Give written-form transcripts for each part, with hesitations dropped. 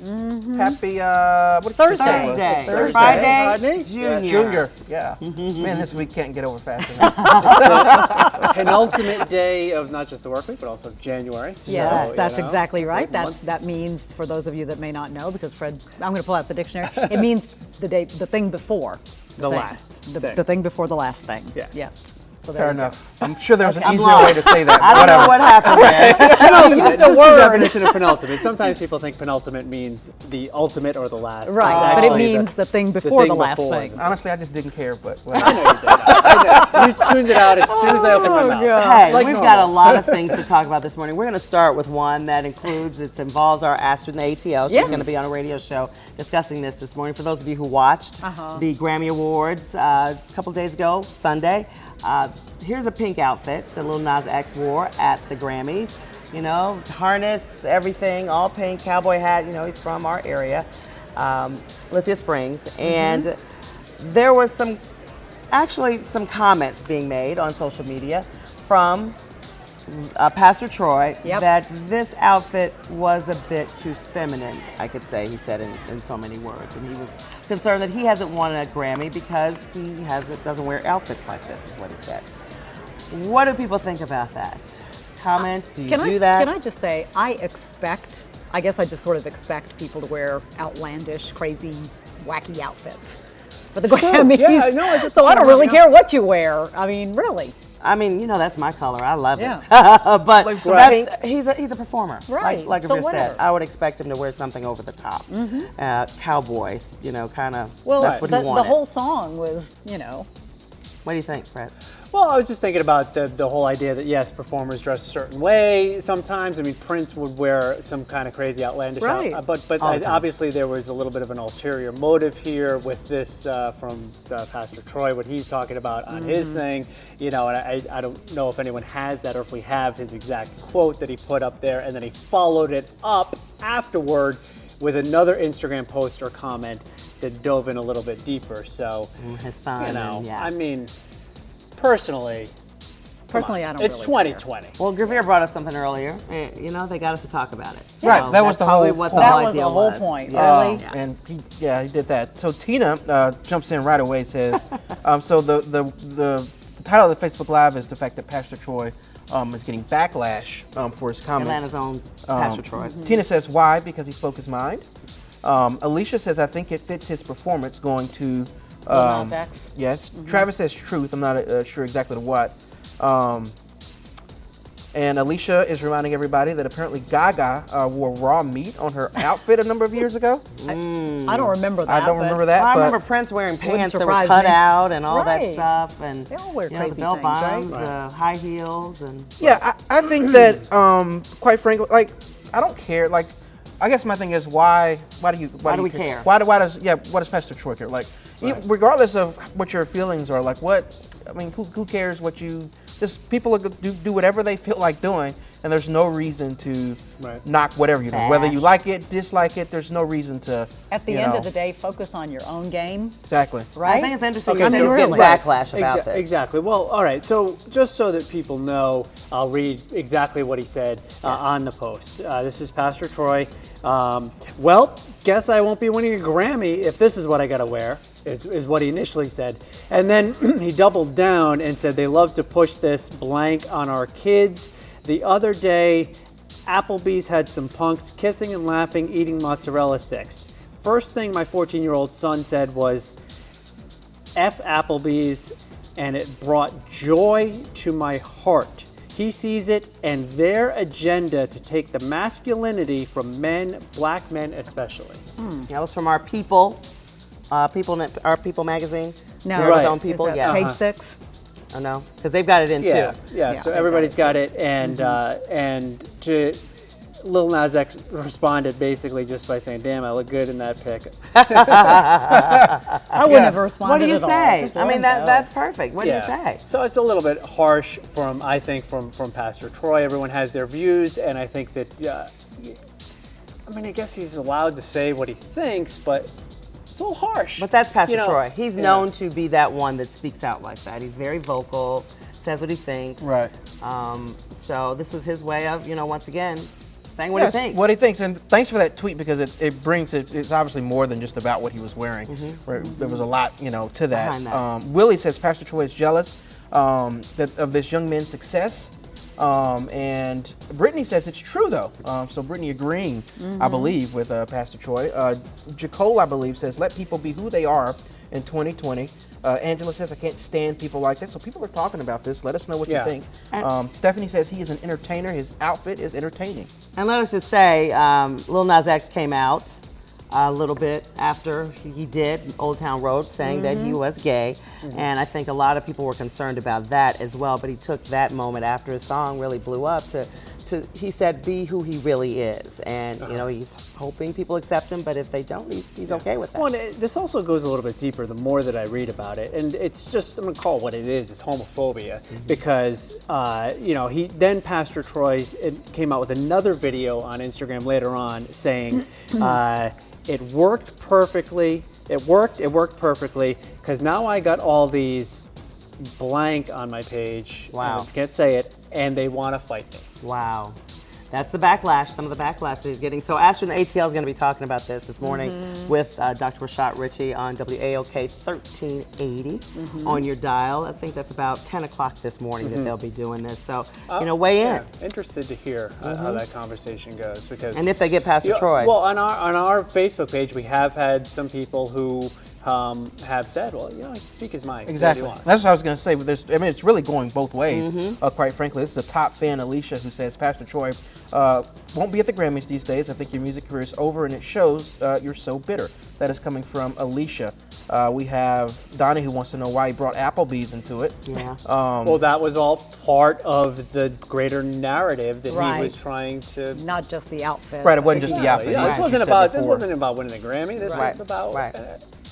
Happy Thursday. Friday, Junior. Yeah. Man, this week can't get over fast enough. Penultimate day of not just the work week, but also January. Yes, So, that's exactly right. That means, for those of you that may not know, because Fred, I'm going to pull out the dictionary. It means the thing before the thing. last thing. The thing before the last thing. Yes. So Fair enough. I'm sure there was an I'm easier lost. way to say that. I don't know what happened there. Just the definition of penultimate. Sometimes people think penultimate means the ultimate or the last. Right, It's but it actually means the thing before the last before. thing. Honestly, I just didn't care, but I know you did. I know. You tuned it out as soon as I opened my mouth. Hey, Like we've normal. got a lot of things to talk about this morning. We're going to start with one that involves our astronaut in the ATL. She's going to be on a radio show discussing this morning. For those of you who watched the Grammy Awards a couple days ago, Sunday, here's a pink outfit that Lil Nas X wore at the Grammys. You know, harness, everything, all pink, cowboy hat. You know, he's from our area, Lithia Springs. And there was some comments being made on social media from Pastor Troy that this outfit was a bit too feminine, I could say, he said in so many words. And he was concerned that he hasn't won a Grammy because he doesn't wear outfits like this, is what he said. What do people think about that? Comment, do you do that? Can I just say, I guess I just sort of expect people to wear outlandish, crazy, wacky outfits. But the Grammys, Yeah, no, so I don't really care what you wear. I mean, really. I mean, you know, that's my color. I love Yeah. it. But Like some he's a performer. Right. Like So Avir said, whatever. I would expect him to wear something over the top. Cowboys, you know, kind of. Well, that's what he wanted. the whole song was, you know. What do you think, Fred? Well, I was just thinking about the whole idea that, yes, performers dress a certain way sometimes. I mean, Prince would wear some kind of crazy outlandish Right. but obviously there was a little bit of an ulterior motive here with this from Pastor Troy, what he's talking about on his thing. You know, and I don't know if anyone has that or if we have his exact quote that he put up there, and then he followed it up afterward with another Instagram post or comment that dove in a little bit deeper. So, His son. you know, and, yeah. I mean, personally, I don't it's really 2020. Well, Gravir brought up something earlier. You know, they got us to talk about it. Right, So that was that's the probably whole what point. the That whole was the idea whole was. point, Yeah. really. And he did that. So Tina jumps in right away, says, so the title of the Facebook Live is the fact that Pastor Troy is getting backlash for his comments. Atlanta's own Pastor Troy. Tina says, why? Because he spoke his mind. Alicia says, I think it fits his performance going to... Lil Nas X. Yes. Travis says truth. I'm not sure exactly what. And Alicia is reminding everybody that apparently Gaga wore raw meat on her outfit a number of years ago. I don't remember that. I don't remember that. Well, I but remember Prince wearing pants that were surprise cut me. out and all that Right. stuff, and They all wear you know, the crazy bell things, right? bottoms, the high heels, and Yeah, I think that, quite frankly, like, I don't care. Like, I guess my thing is, why do we care? Why does Pastor Troy care? Like, regardless of what your feelings are, like, who cares what you, just people do whatever they feel like doing, and there's no reason to knock whatever you do. Whether you like it, dislike it, there's no reason to. At the end of the day, focus on your own game. Exactly. Right? I think it's interesting Okay, because so he's getting really- backlash about this. Exactly. Well, all right. So just so that people know, I'll read exactly what he said on the post. This is Pastor Troy. Well, guess I won't be winning a Grammy if this is what I got to wear, is what he initially said. And then he doubled down and said they love to push this blank on our kids. The other day, Applebee's had some punks kissing and laughing, eating mozzarella sticks. First thing my 14-year-old son said was, F Applebee's, and it brought joy to my heart. He sees it and their agenda to take the masculinity from men, black men especially. That was from our People magazine. No. Heroes Right. Own People, Is that yes. Page 6. Oh no, because they've got it in Yeah, too. yeah. So everybody's got it, and to Lil Nas X responded basically just by saying, "Damn, I look good in that pic." I wouldn't have responded What do you at all. say? Just I let mean, him that go. that's perfect. What do you say? So it's a little bit harsh from Pastor Troy. Everyone has their views, and I think that, I mean, I guess he's allowed to say what he thinks, but it's a little harsh. But that's Pastor You know, Troy. He's known to be that one that speaks out like that. He's very vocal, says what he thinks. Right. So this was his way of, once again, saying what he thinks. What he thinks, and thanks for that tweet because it brings it's obviously more than just about what he was wearing. There was a lot, to that. Behind that. Willie says Pastor Troy is jealous of this young man's success. And Brittany says it's true though. So Brittany agreeing, I believe, with Pastor Troy. Jacole, I believe, says let people be who they are in 2020. Angela says I can't stand people like that. So people are talking about this. Let us know what you think. Stephanie says he is an entertainer. His outfit is entertaining. And let us just say, Lil Nas X came out a little bit after he did Old Town Road, saying that he was gay. And I think a lot of people were concerned about that as well. But he took that moment after his song really blew up to he said, be who he really is. And, he's hoping people accept him, but if they don't, he's okay with that. Well, this also goes a little bit deeper the more that I read about it. And it's just, I'm going to call it what it is. It's homophobia. Because, then Pastor Troy came out with another video on Instagram later on saying it worked perfectly. It worked perfectly because now I got all these blank on my page. Wow. I can't say it. And they want to fight me. Wow. That's the backlash, some of the backlash that he's getting. So Astrid and the ATL is going to be talking about this morning with Dr. Rashad Ritchie on WAOK 1380 on your dial. I think that's about 10 o'clock this morning that they'll be doing this. So, weigh in. Interested to hear how that conversation goes. Because, and if they get Pastor Troy. Well, on our Facebook page, we have had some people who have said, well, he can speak his mind. Exactly. That's what I was going to say. But it's really going both ways, quite frankly. This is a top fan, Alicia, who says, Pastor Troy won't be at the Grammys these days. I think your music career is over, and it shows you're so bitter. That is coming from Alicia. We have Donnie, who wants to know why he brought Applebee's into it. Yeah. Well, that was all part of the greater narrative that he was trying to. Not just the outfit. Right, it wasn't just the outfit. Yeah, this wasn't about winning the Grammy. This was about.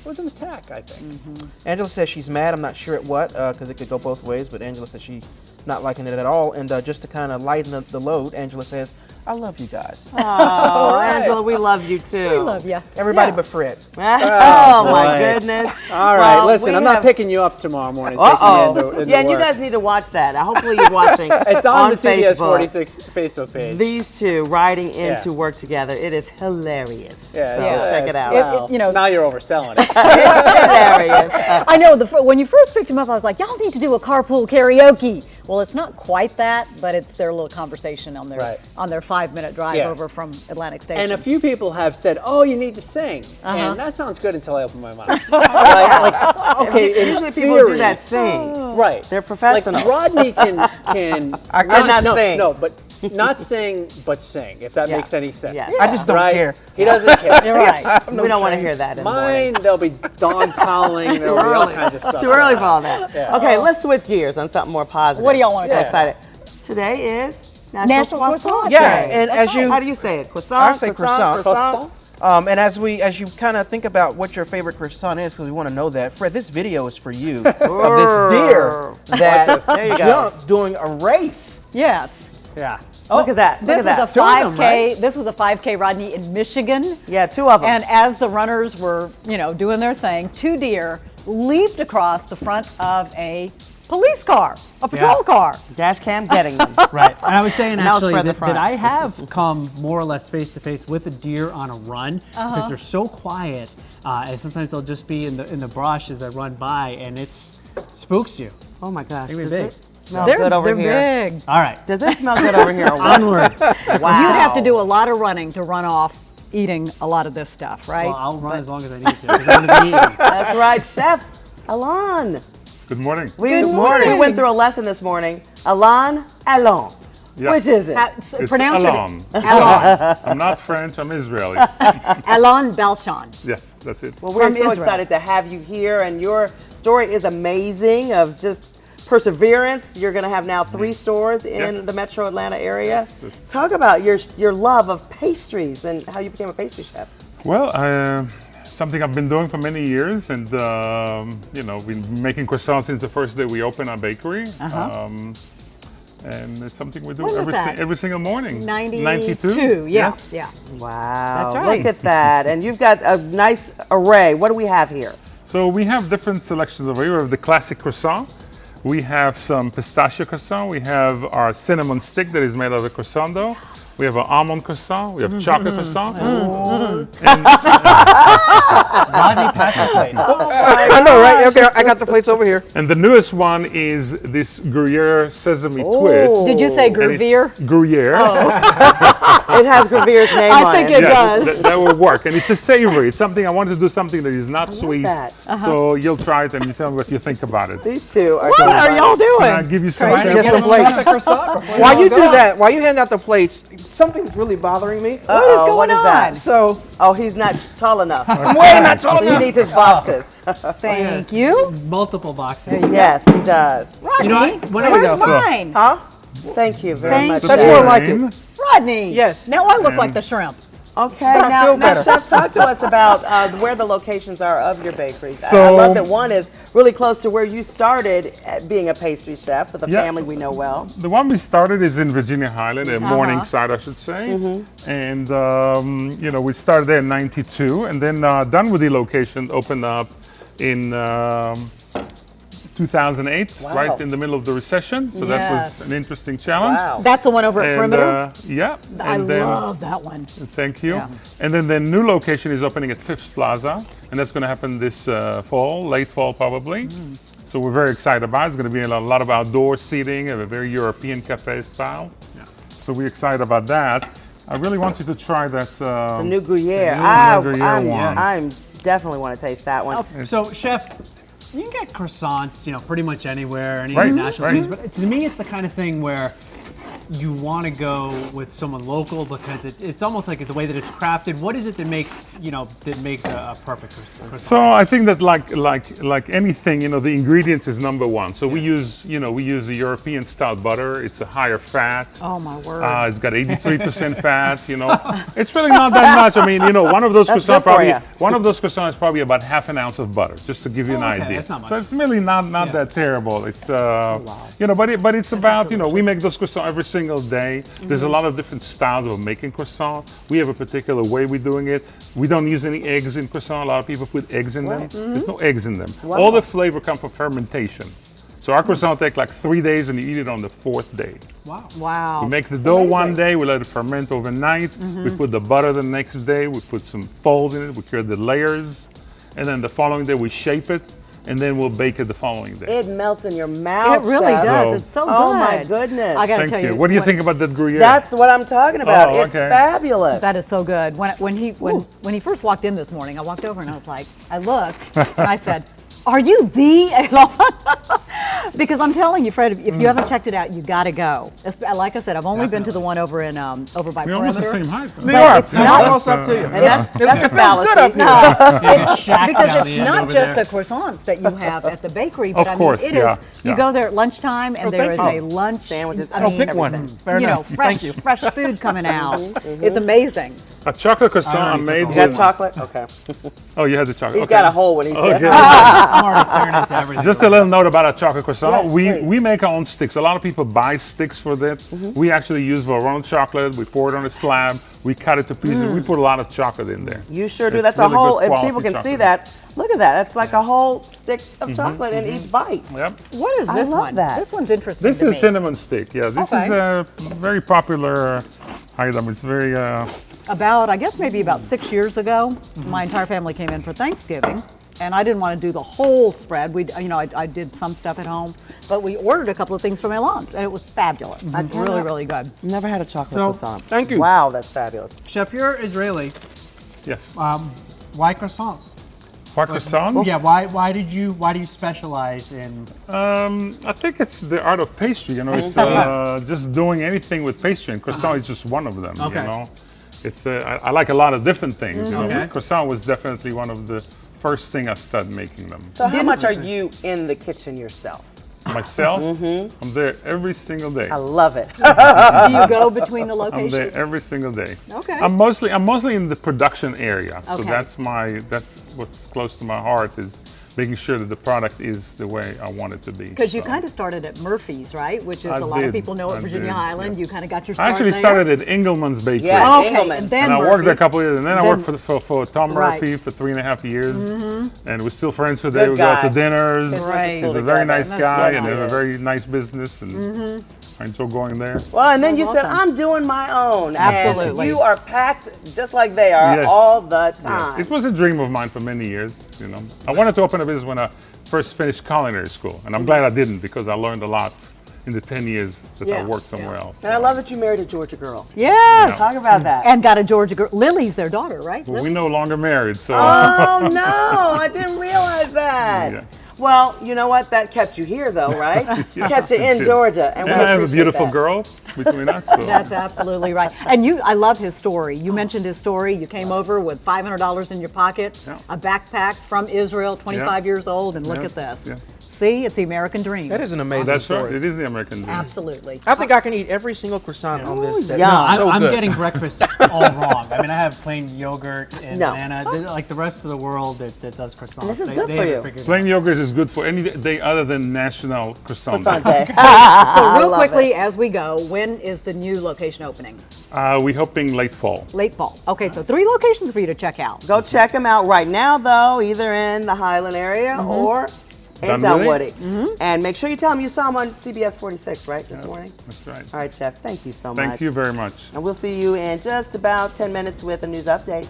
It was an attack, I think. Angela says she's mad. I'm not sure at what, because it could go both ways, but Angela says she's not liking it at all. And just to kind of lighten the load, Angela says, I love you guys. Oh, Angela, we love you too. We love you. Everybody but Fred. Oh, my goodness. All right, listen, I'm not picking you up tomorrow morning. And you guys need to watch that. Hopefully you're watching it's on the CBS46 Facebook page. These two riding into work together. It is hilarious. Yeah, so check it out. Now you're overselling it. It's hilarious. I know, when you first picked him up, I was like, y'all need to do a carpool karaoke. Well, it's not quite that, but it's their little conversation on their 5-minute drive over from Atlantic Station. And a few people have said, "Oh, you need to sing," and that sounds good until I open my mouth. Usually people do that sing. Right, they're professionals. Like Rodney can not sing. No, but not sing, but sing. If that makes any sense. Yes. I just don't care. He doesn't care. You're right. We don't want to hear that in the morning. There'll be dogs howling. There'll be all kinds of stuff. Too early for all that. Yeah. Okay, let's switch gears on something more positive. What do y'all want to talk excited. Today is National Croissant Day. Yeah, and how do you say it? Croissant. I say croissant. And as you kind of think about what your favorite croissant is, because we want to know that, Fred, this video is for you of this deer that jumped during a race. Yes. Yeah. Look at that. This was a 5K. This was a 5K, Rodney, in Michigan. Yeah, 2 of them. And as the runners were, doing their thing, 2 deer leaped across the front of a police car, a patrol car. Dash cam getting them. Right. And I was saying actually that I have come more or less face to face with a deer on a run because they're so quiet, and sometimes they'll just be in the brush as I run by, and it spooks you. Oh my gosh. They're Does big. it smell good over here? They're big. All right. Does it smell good over here? Onward. Wow. You'd have to do a lot of running to run off eating a lot of this stuff, right? Well, I'll run as long as I need to because I'm going to be eating. That's right, Chef Alon. Good morning. Good morning. We went through a lesson this morning. Alon. Yeah. Which is it? It's Pronounce Alon. it. Alon. I'm not French, I'm Israeli. Alon Belshon. Yes, that's it. Well, we're From so Israel. excited to have you here, and your story is amazing of just perseverance. You're going to have now 3 stores in the metro Atlanta area. Yes, Talk about your love of pastries and how you became a pastry chef. Well, something I've been doing for many years, and been making croissants since the first day we opened our bakery. And it's something we do When was that? every single morning. 92. Yeah. Yes. Yeah. Wow. That's right. Look at that. And you've got a nice array. What do we have here? So we have different selections over here. We have the classic croissant. We have some pistachio croissant. We have our cinnamon stick that is made out of croissant dough. We have an almond croissant. We have chocolate croissant. Rodney, pass the plate. I know, right? Okay, I got the plates over here. And the newest one is this Gruyere sesame twist. Did you say And it's Gruyere? Gruyere. It has Gruyère's name on I think it. it does. That will work. And it's a savory. It's something I wanted to do something that is not sweet. that. So you'll try it and you tell me what you think about it. These two are What so are fun. y'all Can I doing? give you some Trying to samples? get some plates. croissant before While you do that, while you hand out the plates, something's really bothering me. Uh-oh, what is going that? on? So Oh, he's not tall enough. I'm way not tall So he enough. needs his boxes. Thank you. Multiple boxes. Yes, he does. Rodney, You know what? When I where's was- mine? Huh? Thank you very Thank much. you. That's Chef. more like it. Rodney. Yes. Now I look like the shrimp. Okay, But I feel now better. Chef, talk to us about where the locations are of your bakeries. I So- love that one is really close to where you started at being a pastry chef with a Yeah. family we know well. The one we started is in Virginia Highland, at Morningside, I should say. And, you know, we started there in 92. And then Dunwoody location opened up in 2008, Wow. right in the middle of the recession. So that Yes. was an interesting challenge. Wow. That's the one over at And, Perimeter. yeah. I And then, love that one. Thank you. Yeah. And then the new location is opening at Phipps Plaza, and that's going to happen this fall, late fall probably. So we're very excited about it. It's going to be a lot of outdoor seating, a very European cafe style. So we're excited about that. I really want you to try that. The new Gruyere. The new Gruyere one. I'm definitely want to taste that one. So, Chef, you can get croissants, you know, pretty much anywhere, any Right, national right. things. But to me, it's the kind of thing where you want to go with someone local because it's almost like the way that it's crafted. What is it that makes a perfect croissant? So I think that like anything, you know, the ingredients is number one. So we use a European stout butter. It's a higher fat. Oh my word. It's got 83% fat. You know, it's really not that much. I mean, you know, one of those That's croissants good for probably ya. one of those croissants is probably about half an ounce of butter, just to give you an okay, idea. that's not much. So it's really not that terrible. It's you know, but it's about, you know, we make those croissants every single day. There's a lot of different styles of making croissant. We have a particular way we're doing it. We don't use any eggs in croissant. A lot of people put eggs in them. There's no eggs in them. All the flavor comes from fermentation. So our croissant take like 3 days and you eat it on the 4th day. Wow. Wow. We make the dough one day, we let it ferment overnight. We put the butter the next day, we put some fold in it, we create the layers. And then the following day we shape it, and then we'll bake it the following day. It melts in your mouth. It really Chef. does. So- It's so good. Oh my goodness. I gotta Thank tell you. What do you when- think about that Gruyere? That's what I'm talking about. Oh, It's okay. fabulous. That is so good. When he first walked in this morning, I walked over and I was like, I looked and I said, "Are you the?" Because I'm telling you, Fred, if you haven't checked it out, you got to go. Like I said, I've only been to the one over in over by We're Perimeter. almost the same height. They are. it's I'm not- almost up to you. And that's It a feels fallacy. good up here. No, Shack because down it's the end not over just there. the croissants that you have at the bakery, but Of I mean, course, it is. yeah, You yeah. go there at lunchtime, and Oh, there is thank a you. lunch Sandwiches. I Oh, mean, pick one. Fair you know, enough. Thank you. fresh food coming out. It's amazing. A chocolate croissant I already made took You with. got chocolate? Okay. Oh, you had the chocolate. He's okay. got a hole when he said. Okay. I'm already tearing into everything. Just a little note about a chocolate croissant. Yes, we please. make our own sticks. A lot of people buy sticks for that. We actually use Verona chocolate. We pour it on a slab. We cut it to pieces. We put a lot of chocolate in there. You sure do. It's That's really a whole, good if quality people can see chocolate. that, look at that. That's like a whole stick of chocolate in each bite. Yep. What is I this love one? that. This one's interesting. This to is me. cinnamon stick. Yeah, this Okay. is a very popular item. It's very. I guess maybe about 6 years ago, my entire family came in for Thanksgiving, and I didn't want to do the whole spread. I did some stuff at home, but we ordered a couple of things from Elan, and it was fabulous. It's really, really good. Never had a chocolate So- croissant. Thank you. Wow, that's fabulous. Chef, you're Israeli. Yes. Why croissants? What croissants? Yeah. Why do you specialize in? I think it's the art of pastry. You know, it's just doing anything with pastry, and croissant is just one of them. Okay. You know, it's I like a lot of different things. You know, Okay. but croissant was definitely one of the first thing I started making them. So how much are you in the kitchen yourself? Myself, I'm there every single day. I love it. Do you go between the I'm locations? there every single day. Okay. I'm mostly in the production area, so Okay. that's what's close to my heart is making sure that the product is the way I want it to be. Because you so. kind of started at Murphy's, right? Which is I a lot of did, people know at I Virginia did, Highland. yes. You kind of got your I start actually there. started at Engelman's Bakery. Yes. Okay, Engelman's. and then And I worked there a Murphy's. couple of years, and then I Then- worked for Tom Right. Murphy for 3.5 years, and we're still friends today. Good We go out to guy. dinners. Kids went to Right. school He's a very together. nice guy, and Yes, they have he a is. very nice business, and I enjoy going there. Well, and then you said, awesome. I'm doing my own. Absolutely. And you are packed just like they are Yes. all the Yes. time. It was a dream of mine for many years. I wanted to open a business when I first finished culinary school, and I'm glad I didn't because I learned a lot in the 10 years that I Yeah. worked somewhere else. And I love that you married a Georgia girl. Yes. Talk about that. And got a Georgia girl. Lily's their daughter, right? But we're no longer married, so Oh no, I didn't realize that. Yeah. Well, you know what? That kept you here though, right? Yes, Kept you it in did. Georgia. And and we I have a appreciate beautiful that. girl between us. So. That's absolutely right. And I love his story. You mentioned his story. You came over with $500 in your pocket, Yeah. a backpack from Israel, 25 years old, and look Yes, at this. yes. See, it's the American dream. That is an amazing That's story. right. It is the American dream. Absolutely. I think I can eat every single croissant on this. That's yum. so I'm good. getting breakfast all wrong. I mean, I have plain yogurt and No. banana. Like the rest of the world that does croissants. This is They- good they for have it you. figured Plain yogurt is good for any day other than National Croissant Day. Sunday. So I real love quickly it. as we go, when is the new location opening? We're hoping late fall. Late fall. Okay, so 3 locations for you to check out. Go check them out right now, though, either in the Highland area or in Dunwoody. Dunwoody. And make sure you tell them you saw them on CBS 46, right, this morning? That's right. All right, Chef, thank you so much. Thank you very much. And we'll see you in just about 10 minutes with a news update.